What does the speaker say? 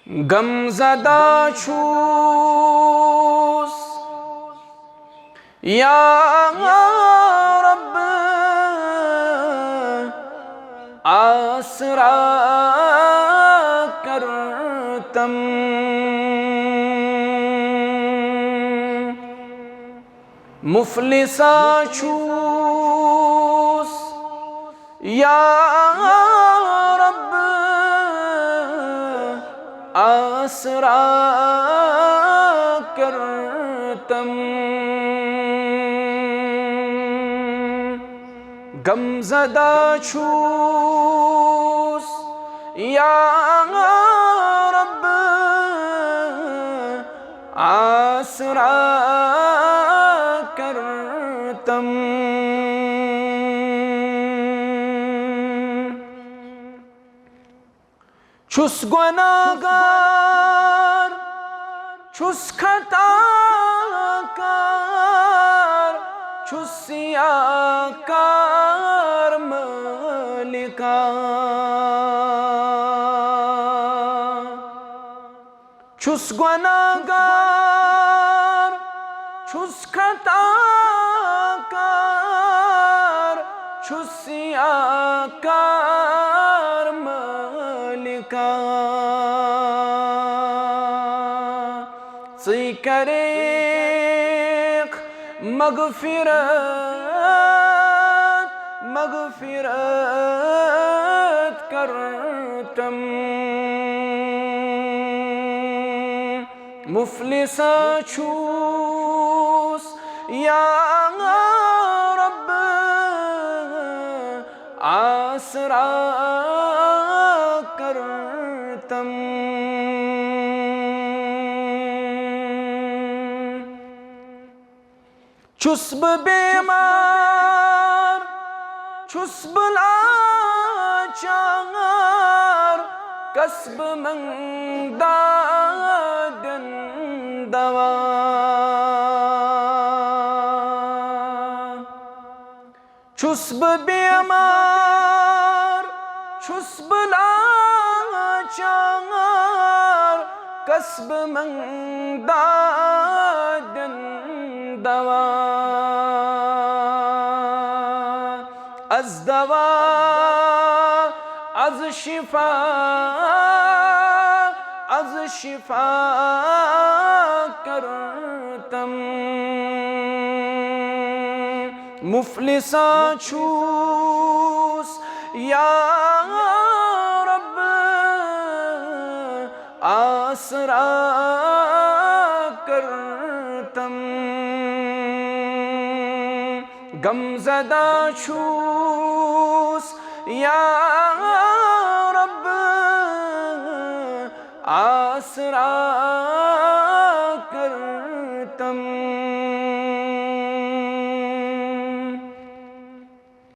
गमज़दा छूस या रब आसरा करतम। मुफलिसा छूस या रब आसरा करतम। गमज़दा छूस या रब आसरा करतम। छुस गुनाहगार छुस खताकार छुस सियाकार मलिका। छुस गुनाहगार छुस खताकार छुस सियाकार मलिका। सी करे मगफिरत मगफिरत करतम। मुफलिसा छूस या रब आसरा करतम। छुस्ब बेमार छुस्ब लाचार कसब मंगदादन दवा। छुस्ब बेमार छुस्ब लाचार कसब मंगदादन दवा। अज दवा अज शिफा करतम। मुफलिसा छूस या रब आसरा करतम। गमज़दा छूस या रब आसरा